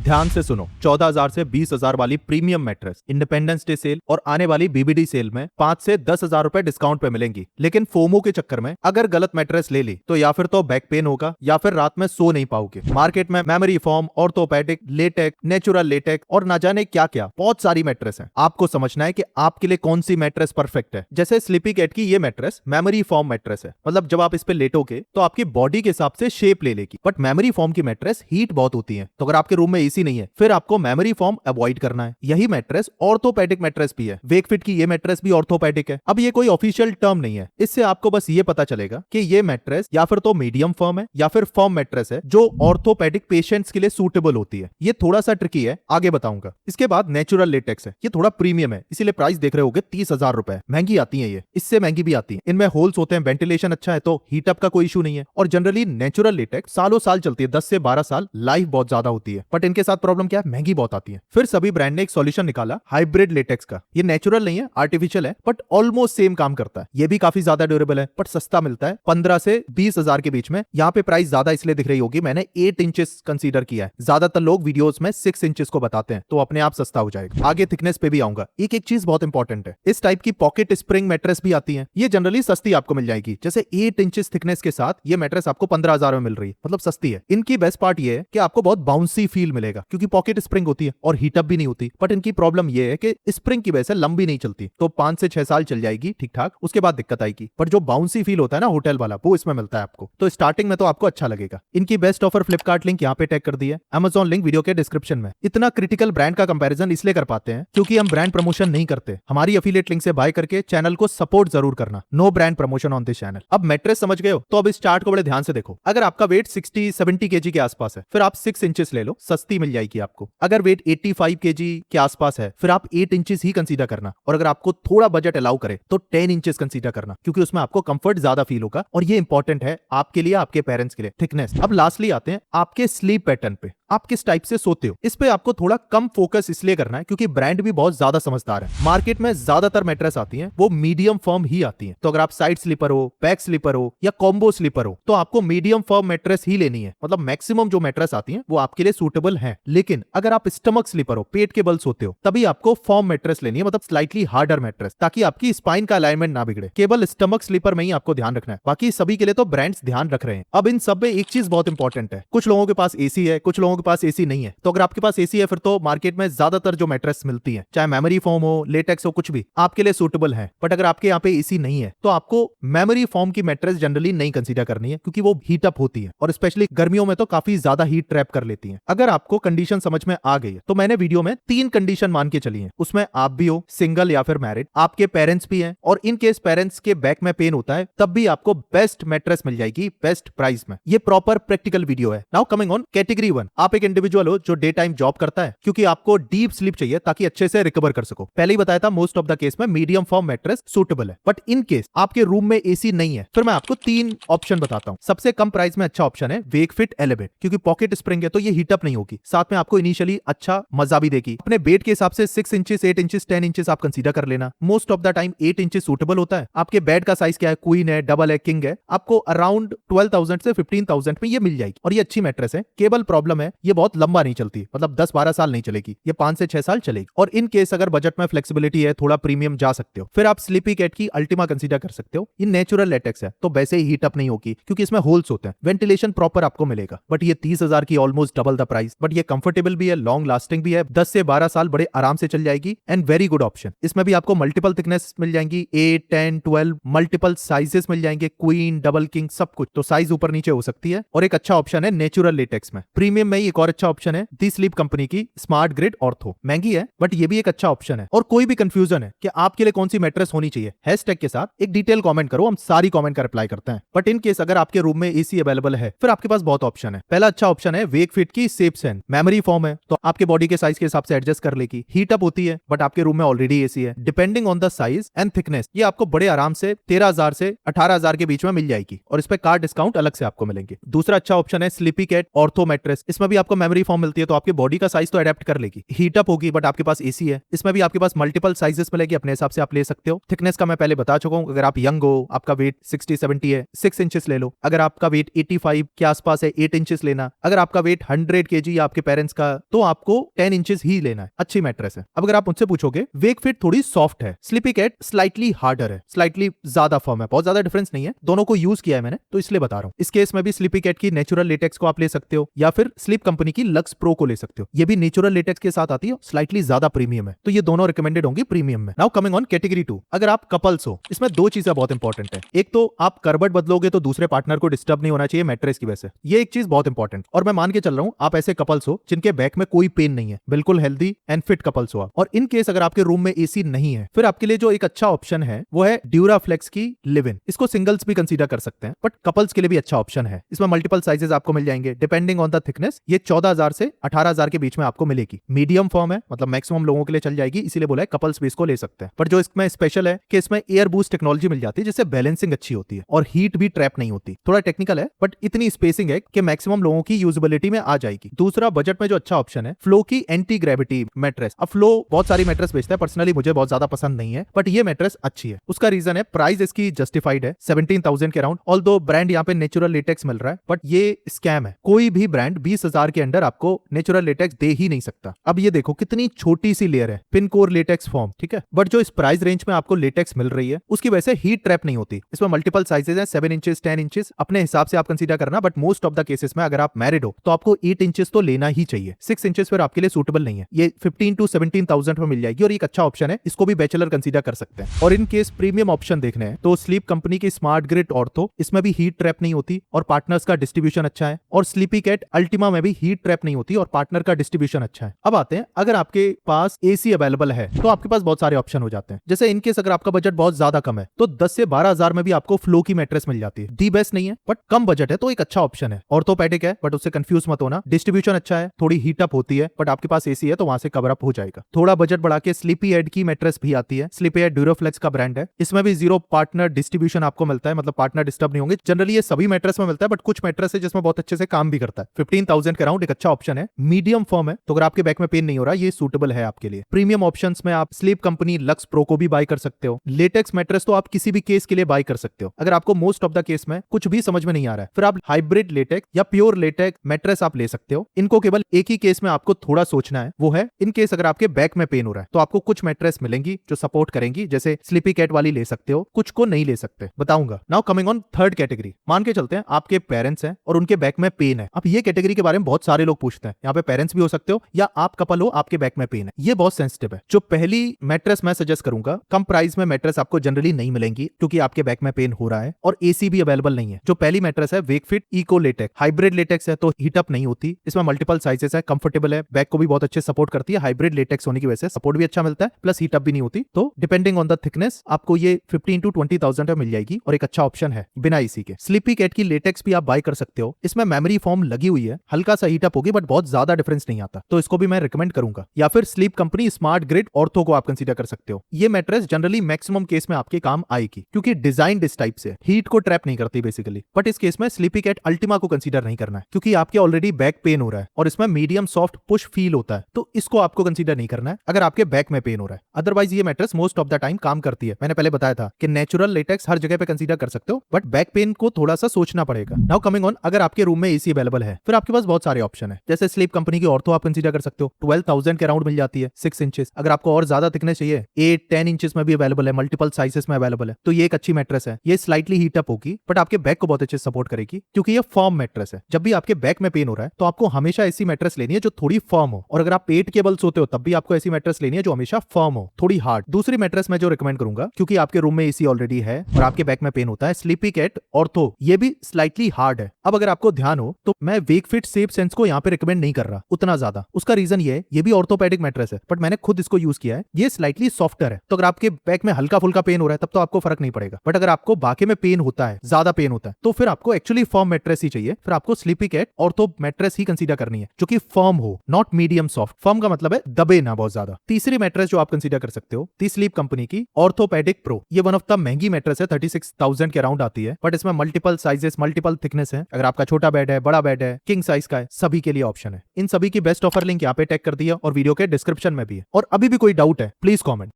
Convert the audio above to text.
ध्यान से सुनो, 14,000 से 20,000 वाली premium mattress independence day sale और आने वाली बीबीडी सेल में 5 से 10,000 रुपए डिस्काउंट पे मिलेंगी। लेकिन फोमो के चक्कर में अगर गलत मैट्रेस ले ली तो या फिर तो बैक पेन होगा या फिर रात में सो नहीं पाओगे। मार्केट में memory foam, orthopaedic, latex, natural latex और ना जाने क्या क्या बहुत सारी मैट्रेस है। आपको समझना है कि आपके लिए कौन सी मैट्रेस परफेक्ट है। जैसे स्लीपी कैट की ये मैट्रेस मेमोरी फोम मैट्रेस है, मतलब जब आप इस पे लेटोगे तो आपकी बॉडी के हिसाब से शेप ले लेगी। बट मेमोरी फोम की मैट्रेस हीट बहुत होती है, तो अगर आपके रूम में एसी नहीं है फिर आपको मेमोरी फोम अवॉइड करना है। यही मैट्रेस ऑर्थोपेडिक मैट्रेस भी है। वेकफिट की ये मैट्रेस भी ऑर्थोपेडिक है। अब ये कोई ऑफिशियल टर्म नहीं है, इससे आपको बस ये पता चलेगा कि ये मैट्रेस या फिर तो मीडियम फर्म है या फिर फर्म मैट्रेस है जो ऑर्थोपेडिक पेशेंट्स के लिए सूटेबल होती है। ये थोड़ा सा ट्रिकी है, आगे बताऊंगा। इसके बाद नेचुरल लेटेक्स है, ये थोड़ा प्रीमियम है, इसीलिए प्राइस देख रहे होगे 30,000 रुपए। महंगी आती है, ये इससे महंगी भी आती है। इनमें होल्स होते हैं, वेंटिलेशन अच्छा है तो हीटअप का कोई इशू नहीं है। और जनरली नेचुरल लेटेक्स सालों साल चलती है, 10 से 12 साल लाइफ बहुत ज्यादा होती है। बट इनके साथ प्रॉब्लम क्या है, महंगी बहुत आती है। फिर सभी ब्रांड ने एक सॉल्यूशन निकाला हाइब्रिड लेटेक्स का। ये नेचुरल नहीं है, आर्टिफिशियल है, बट ऑलमोस्ट सेम काम करता है। ये भी काफी ज्यादा ड्यूरेबल है, बट सस्ता मिलता है 15 से 20,000 के बीच में। यहाँ पे प्राइस ज्यादा इसलिए दिख रही होगी, मैंने 8 इंचेस कंसीडर किया है। ज्यादातर लोग वीडियोस में 6 इंचेस को बताते हैं, तो अपने आप सस्ता हो जाएगा। आगे थिकनेस पे भी आऊंगा। एक एक चीज बहुत इंपॉर्टेंट है, इस टाइप की पॉकेट स्प्रिंग मैट्रेस भी आती है। ये जनरली सस्ती आपको मिल जाएगी। जैसे 8 इंचेस थिकनेस के साथ ये मैट्रेस आपको 15,000 में मिल रही है, मतलब सस्ती है। इनकी बेस्ट पार्ट ये है कि आपको बहुत बाउंसी फील मिलेगा, क्योंकि पॉकेट स्प्रिंग होती है और हीटअप भी नहीं होती। बट इनकी प्रॉब्लम ये है कि स्प्रिंग की वजह से लंबी नहीं चलती, तो 5 से 6 साल चल जाएगी ठीक ठाक, उसके बाद दिक्कत आएगी। बट जो बाउंसी फील होता है ना होटल वाला, वो इसमें मिलता है आपको। तो स्टार्टिंग में तो आपको अच्छा लगेगा। इनकी बेस्ट ऑफर फ्लिपकार्ट लिंक यहाँ पे टैग कर दी है, Amazon लिंक वीडियो के डिस्क्रिप्शन में। इतना क्रिटिकल ब्रांड का कंपैरिजन इसलिए कर पाते हैं क्योंकि हम ब्रांड प्रमोशन नहीं करते। हमारी एफिलिएट लिंक से बाय करके चैनल को सपोर्ट जरूर करना। No brand promotion on this channel. अब मैट्रेस समझ गए हो, तो अब इस चार्ट को बड़े ध्यान से देखो। अगर आपका वेट 60-70 केजी के आसपास है फिर आप 6 इंचेस ले लो, सस्ती मिल जाएगी आपको। अगर वेट 85 केजी के आसपास है फिर आप 8 इंचेस ही कंसीडर करना। और अगर आपको थोड़ा बजट अलाउ करे तो 10 इंचेस कंसीडर करना, क्योंकि उसमें आपको कंफर्ट ज्यादा फील होगा। और ये इंपॉर्टेंट है आपके लिए, आपके पेरेंट्स के लिए, थिकनेस। अब लास्टली आते हैं आपके स्लीप पैटर्न पे। आप किस टाइप से सोते हो, इस पे आपको थोड़ा कम फोकस इसलिए करना है क्योंकि ब्रांड भी बहुत ज्यादा समझदार है। मार्केट में ज्यादातर मैट्रेस आती हैं वो मीडियम फर्म ही आती हैं। तो अगर आप साइड स्लीपर हो, बैक स्लीपर हो या कॉम्बो स्लीपर हो तो आपको मीडियम फर्म मैट्रेस ही लेनी है। मतलब मैक्सिमम जो मैट्रेस आती हैं वो आपके लिए सूटेबल है। लेकिन अगर आप स्टमक स्लीपर हो, पेट के बल सोते हो, तभी आपको फर्म मैट्रेस लेनी है, मतलब स्लाइटली हार्डर मैट्रेस, ताकि आपकी स्पाइन का अलाइनमेंट ना बिगड़े। केवल स्टमक स्लीपर में ही आपको ध्यान रखना है, बाकी सभी के लिए तो ब्रांड्स ध्यान रख रहे हैं। अब इन सब में एक चीज बहुत इंपॉर्टेंट है, कुछ लोगों के पास एसी है, कुछ लोगों के पास एसी नहीं है। तो अगर आपके पास एसी है फिर तो मार्केट में ज्यादातर जो मैट्रेस मिलती है, चाहे मेमोरी फोम हो, लेटेक्स हो, कुछ भी आपके लिए सूटेबल है। बट अगर आपके यहाँ पे एसी नहीं है तो आपको मेमोरी फोम की मैट्रेस जनरली नहीं कंसीडर करनी है, क्योंकि वो हीट अप होती है और स्पेशली गर्मियों में तो काफी ज्यादा हीट ट्रैप कर लेती है। अगर आपको कंडीशन समझ में आ गई है तो मैंने वीडियो में 3 कंडीशन मान के चली है, उसमें आप भी हो, सिंगल या फिर मैरिड, आपके पेरेंट्स भी हैं, और इन केस पेरेंट्स के बैक में पेन होता है तब भी आपको बेस्ट मैट्रेस मिल जाएगी बेस्ट प्राइस में। ये प्रॉपर प्रैक्टिकल वीडियो है। Now coming on category 1। आप एक इंडिविजुअल हो जो डे टाइम जॉब करता है, क्योंकि आपको डीप स्लीप चाहिए ताकि अच्छे से रिकवर कर सको। पहले ही बताया था मोस्ट ऑफ द केस में मीडियम फॉर्म मैट्रेस सूटेबल है। बट इन केस आपके रूम में एसी नहीं है फिर मैं आपको 3 ऑप्शन बताता हूं। सबसे कम प्राइस में अच्छा ऑप्शन है वेकफिट एलिवेट, क्योंकि पॉकेट स्प्रिंग है तो ये हीटअप नहीं होगी, साथ में आपको इनिशियली अच्छा मजा भी देगी। अपने बेड के हिसाब से 6 इंचेस, 8 इंचेस, 10 इंचेस आप कंसीडर कर लेना। Most of the time 8 inches suitable होता है। आपके बेड का साइज क्या है, क्वीन है, डबल है, किंग है, आपको अराउंड 12,000 से 15,000 में ये मिल जाएगी। और ये अच्छी मैट्रेस है। केवल प्रॉब्लम है ये बहुत लंबा नहीं चलती, मतलब 10-12 साल नहीं चलेगी, ये 5 से 6 साल चलेगी। और इन केस अगर बजट में फ्लेक्सिबिलिटी है, थोड़ा प्रीमियम जा सकते हो, फिर आप स्लीपी कैट की अल्टीमा कंसीडर कर सकते हो। ये नेचुरल लेटेक्स है तो वैसे ही हीट अप नहीं होगी, क्योंकि इसमें होल्स होते हैं, वेंटिलेशन प्रॉपर आपको मिलेगा। बट ये 30,000 की almost double the price. But ये कंफर्टेबल भी है, लॉन्ग लास्टिंग भी है, 10 से 12 साल बड़े आराम से चल जाएगी। And very good option. इसमें भी आपको मल्टीपल थिकनेस मिल जाएंगी, 8, 10, 12 मल्टीपल साइजेस मिल जाएंगे, क्वीन, डबल, किंग, सब कुछ। तो साइज ऊपर नीचे हो सकती है। और एक अच्छा ऑप्शन है नेचुरल लेटेक्स में। प्रीमियम में एक और अच्छा ऑप्शन है दी स्लीप कंपनी की स्मार्ट ग्रिड ऑर्थो। महंगी है बट ये भी एक अच्छा ऑप्शन है। और कोई भी कंफ्यूजन है कि आपके लिए कौन सी मैट्रेस होनी चाहिए, हैशटैग के साथ एक डिटेल कमेंट करो, हम सारी कमेंट का रिप्लाई करते हैं। बट इन केस अगर आपके रूम में एसी अवेलेबल है फिर आपके पास बहुत ऑप्शन है। पहला अच्छा ऑप्शन है वेकफिट की सेफसेन। मेमोरी फोम है तो आपके बॉडी के साइज के हिसाब से एडजस्ट कर लेगी। हीट अप होती है बट आपके रूम में ऑलरेडी एसी है। Depending on the size and thickness ये आपको बड़े आराम से 13,000 से 18,000 के बीच में मिल जाएगी, और इस पे कार डिस्काउंट अलग से आपको मिलेंगे। दूसरा अच्छा ऑप्शन है स्लीपी कैट ऑर्थो मैट्रेस। इसमें भी आपको मेमोरी फोम मिलती है तो आपके बॉडी का साइज तो अडेप्ट कर लेगी। हीटअप होगी बट आपके पास एसी है। इसमें भी आपके पास मल्टीपल साइजेस मिलेगी, अपने हिसाब से आप ले सकते हो। थिकनेस का मैं पहले बता चुका हूं। अगर आप यंग हो, आपका वेट 60-70 है, 6 इंचेस ले लो। अगर आपका वेट 85 के आसपास है, 8 इंचेस लेना। अगर आपका वेट 100 kg या आपके आपके पेरेंट्स का, तो आपको 10 इंचेस ही लेना है, अच्छी मैट्रेस है। अब अगर आप मुझसे पूछोगे, वेकफिट थोड़ी सॉफ्ट है, स्लीपी कैट स्लाइटली हार्डर है, स्लाइटली ज्यादा फर्म है, बहुत ज्यादा डिफरेंस नहीं है, दोनों को यूज किया है मैंने तो इसलिए बता रहा हूं। इस केस में भी स्लीपी कैट की नेचुरल लेटेक्स को आप ले सकते हो या फिर स्लीप कंपनी की लक्स प्रो को ले सकते हो, ये भी नेचुरल लेटेक्स के साथ आती है, स्लाइटली ज्यादा प्रीमियम है, तो ये दोनों रिकमेंडेड होंगी प्रीमियम में। नाउ कमिंग ऑन कैटेगरी 2, अगर आप कपल्स हो, इसमें दो चीजें बहुत इंपॉर्टेंट है। एक तो आप करबट बदलोगे तो दूसरे पार्टनर को डिस्टर्ब नहीं होना चाहिए मैट्रेस की वजह से, ये एक चीज बहुत इंपॉर्टेंट। और मैं मान के चल रहा हूं आप ऐसे कपल्स हो जिनके बैक में कोई पेन नहीं है, बिल्कुल हेल्दी एंड फिट कपल्स हो आप। और इन केस अगर आपके रूम में एसी नहीं है, फिर आपके लिए जो एक अच्छा ऑप्शन है वो है ड्यूराफ्लेक्स की लिव इन। इसको सिंगल्स भी कंसीडर कर सकते हैं, बट कपल्स के लिए भी अच्छा ऑप्शन है। इसमें मल्टीपल साइजेस आपको मिल जाएंगे डिपेंडिंग ऑन द थिकनेस। ये 14,000 से 18,000 के बीच में आपको मिलेगी। मीडियम फॉर्म है, मतलब मैक्सिमम लोगों के लिए चल जाएगी, इसीलिए बोला है कपल्स भी इसको ले सकते हैं। पर जो इसमें स्पेशल है कि इसमें एयर बूस्ट टेक्नोलॉजी मिल जाती है, जिससे बैलेंसिंग अच्छी होती है और हीट भी ट्रैप नहीं होती। थोड़ा टेक्निकल है बट इतनी स्पेसिंग है कि मैक्सिमम लोगों की यूजेबिलिटी में आ जाएगी। दूसरा, बजट में जो अच्छा ऑप्शन है, फ्लो की एंटी ग्रेविटी मैट्रेस। अब फ्लो बहुत सारी मैट्रेस बेचता है, पर्सनली मुझे बहुत ज्यादा पसंद नहीं है, बट ये मैट्रेस अच्छी है। उसका रीजन है प्राइस इसकी जस्टिफाइड है 17,000 के अराउंड। ऑल्दो ब्रांड यहाँ पे नेचुरल लेटेक्स मिल रहा है, बट ये स्कैम है। कोई भी ब्रांड 20,000 के अंदर आपको नेचुरल लेटेक्स दे ही नहीं सकता। अब ये देखो कितनी छोटी सी लेयर है, पिन कोर लेटेक्स फॉर्म, ठीक है, बट जो इस प्राइस रेंज में आपको लेटेक्स मिल रही है उसकी वजह से हीट ट्रैप नहीं होती। इसमें मल्टीपल साइजेस हैं, 7 इंचेस 10 इंचेस, अपने हिसाब से आप कंसीडर करना, but most of the cases में अगर आप मैरिड हो तो आपको 8 इंचेस तो लेना ही चाहिए। 6 इंचेस फिर आपके लिए सूटेबल नहीं है। ये 15 to 17,000 में मिल जाएगी और एक अच्छा ऑप्शन है, इसको भी बैचलर कंसीडर कर सकते हैं। और इन केस प्रीमियम ऑप्शन देखने हैं तो स्लीप कंपनी की स्मार्ट ग्रिड ऑर्थो, इसमें भी हीट ट्रैप नहीं होती और पार्टनर्स का डिस्ट्रीब्यूशन अच्छा है। और स्लीपी कैट अल्टीमा में भी हीट ट्रैप नहीं होती और पार्टनर का डिस्ट्रीब्यूशन अच्छा है। अब आते हैं, अगर आपके पास एसी अवेलेबल है तो आपके पास बहुत सारे ऑप्शन हो जाते हैं। जैसे इनकेस अगर आपका बजट बहुत ज्यादा कम है तो 10 से 12,000 में भी आपको फ्लो की मैट्रेस मिल जाती है। दी बेस्ट नहीं है बट कम बजट है तो एक अच्छा ऑप्शन है। ऑर्थोपेडिक है बट उससे कंफ्यूज मत होना, डिस्ट्रीब्यूशन अच्छा है, थोड़ी हीट अप होती है, बट आपके पास एसी है तो वहां से कवर अप हो जाएगा। थोड़ा बजट बढ़ा के स्लीपी एड की मैट्रेस भी आती है। स्लीपी एड ड्यूरोफ्लेक्स का ब्रांड है, इसमें भी 0 पार्टनर डिस्ट्रीब्यूशन आपको मिलता है, मतलब पार्टनर डिस्टर्ब नहीं होंगे। जनरली ये सभी मैट्रेस में मिलता है, बट कुछ मैट्रेस है जिसमें बहुत अच्छे से काम भी करता है। 15,000 के अराउंड एक अच्छा ऑप्शन है। मीडियम फॉर्म है तो अगर आपके बैक में पेन नहीं हो रहा, ये सूटेबल है आपके लिए। प्रीमियम ऑप्शंस में आप स्लीप कंपनी लक्स प्रो को भी बाय कर सकते हो। लेटेक्स मैट्रेस तो आप किसी भी केस के लिए बाय कर सकते हो। अगर आपको मोस्ट ऑफ द केस में कुछ भी समझ में नहीं आ रहा है, फिर आप हाइब्रिड लेटेक्स या प्योर लेटेक्स मैट्रेस आप ले सकते हो। इनको केवल एक ही केस में आपको थोड़ा सोचना है, वो है इन केस अगर आपके बैक में पेन हो रहा है तो आपको कुछ मैट्रेस मिलेंगी जो सपोर्ट करेंगी, जैसे स्लीपी कैट वाली ले सकते हो, कुछ को नहीं ले सकते, बताऊंगा। Now coming on third category, मान के चलते हैं आपके पेरेंट्स हैं और उनके बैक में पेन है। अब ये कैटेगरी के बारे में बहुत सारे लोग पूछते हैं, यहाँ पे पेरेंट्स भी हो सकते हो या आप कपल हो, आपके बैक में पेन है। ये बहुत सेंसिटिव है। जो पहली मैट्रेस मैं सजेस्ट करूंगा, कम प्राइस में मैट्रेस आपको जनरली नहीं मिलेंगी क्योंकि आपके बैक में पेन हो रहा है और एसी भी अवेलेबल नहीं है। जो पहली मैट्रेस है Wakefit eco latex, hybrid latex है तो हीटअप नहीं होती, इसमें मल्टीपल साइजेस है, कंफर्टेबल है, बैक को भी बहुत अच्छे सपोर्ट करती है। हाइब्रिड लेटेक्स होने की वजह से सपोर्ट भी अच्छा मिलता है, प्लस हीटअप भी नहीं होती। तो डिपेंडिंग ऑन द थिकनेस आपको ये 15 to 20,000 में मिल जाएगी और एक अच्छा ऑप्शन है बिना एसी के। स्लीपी कैट की लेटेक्स भी आप बाय कर सकते हो, इसमें मेमोरी फॉर्म लगी हुई है, हल्का सा हीटअप होगी बट बहुत ज्यादा डिफरेंस नहीं आता, तो इसको भी मैं रिकमेंड करूंगा। या फिर sleep company smart grid ortho को आप कंसीडर कर सकते हो। ये मैट्रेस जनरली मैक्सिमम केस में आपके काम आएगी क्योंकि डिजाइन इस टाइप से हीट को ट्रैप नहीं करती बेसिकली। बट इस केस में स्लीपी कैट अल्टीमा को कंसीडर नहीं करना है क्योंकि आपके ऑलरेडी बैक पेन हो रहा है और इसमें मीडियम सॉफ्ट पुश फील होता है, तो इसको आपको कंसीडर नहीं करना है अगर आपके बैक में पेन हो रहा है। अदरवाइज ये mattress most of the time काम करती है। मैंने पहले बताया था कि नेचुरल लेटेक्स हर जगह पे कंसीडर कर सकते हो, बट बैक पेन को थोड़ा सा सोचना पड़ेगा। नाउ कमिंग ऑन, अगर आपके रूम में एसी अवेलेबल है फिर आपके पास बहुत सारे ऑप्शन है। जैसे स्लीप कंपनी की ऑर्थो आप कंसीडर कर सकते हो, 12,000 के अराउंड मिल जाती है, 6 इंचेस। अगर आपको और ज्यादा थिकनेस चाहिए, 8-10 इंचेस में भी अवेलेबल है, मल्टीपल साइजेस में अवेलेबल है, तो ये एक अच्छी मैट्रेस है। ये स्लाइटली हीटअप होगी बट आपके बैक को बहुत अच्छे से सपोर्ट करेगी क्योंकि ये फर्म मैट्रेस है। जब भी आपके बैक में पेन हो रहा है तो आपको हमेशा ऐसी मैट्रेस लेनी है जो थोड़ी फर्म हो, और अगर आप 8 केबल सोते हो तब भी आपको ऐसी मैट्रेस लेनी है जो हमेशा फर्म हो, थोड़ी हार्ड। दूसरी मैट्रेस मैं जो रिकमेंड करूंगा, क्योंकि आपके रूम में एसी ऑलरेडी है और आपके बैक में पेन होता है, स्लीपी कैट ऑर्थो, ये भी स्लाइटली हार्ड है। अब अगर आपको ध्यान हो तो मैं वेकफिट सेफ सेंस को यहाँ पे रिकमेंड नहीं कर रहा उतना ज्यादा। उसका रीजन ये है, ये भी ऑर्थोपेडिक मैट्रेस है बट मैंने खुद इसको यूज किया है, ये स्लाइटली सॉफ्टर है। तो अगर आपके बैक में हल्का फुल्का पेन हो रहा है तब तो आपको फर्क नहीं पड़ेगा, बट अगर आपको बाकी में पेन होता है, ज्यादा पेन होता है, तो फिर आपको एक्चुअली फर्म मैट्रेस ही चाहिए। फिर आपको स्लीपी कैट ऑर्थो मैट्रेस ही कंसीडर करनी है जो कि फर्म हो, नॉट मीडियम सॉफ्ट। फर्म का मतलब है दबे ना बहुत ज्यादा। तीसरी मैट्रेस जो आप कंसीडर कर सकते हो, दी स्लीप कंपनी की ऑर्थोपेडिक प्रो। ये वन ऑफ द महंगी मैट्रेस है, 36,000 के अराउंड आती है, बट इसमें मल्टीपल साइजेस, मल्टीपल थिकनेस है। अगर आपका छोटा बेड है, बड़ा बेड है, किंग साइज का है, सभी के लिए ऑप्शन है। इन सभी की बेस्ट ऑफर लिंक यहाँ पे टैग कर दिया और वीडियो के डिस्क्रिप्शन में भी है। और अभी भी कोई डाउट है प्लीज कॉमेंट।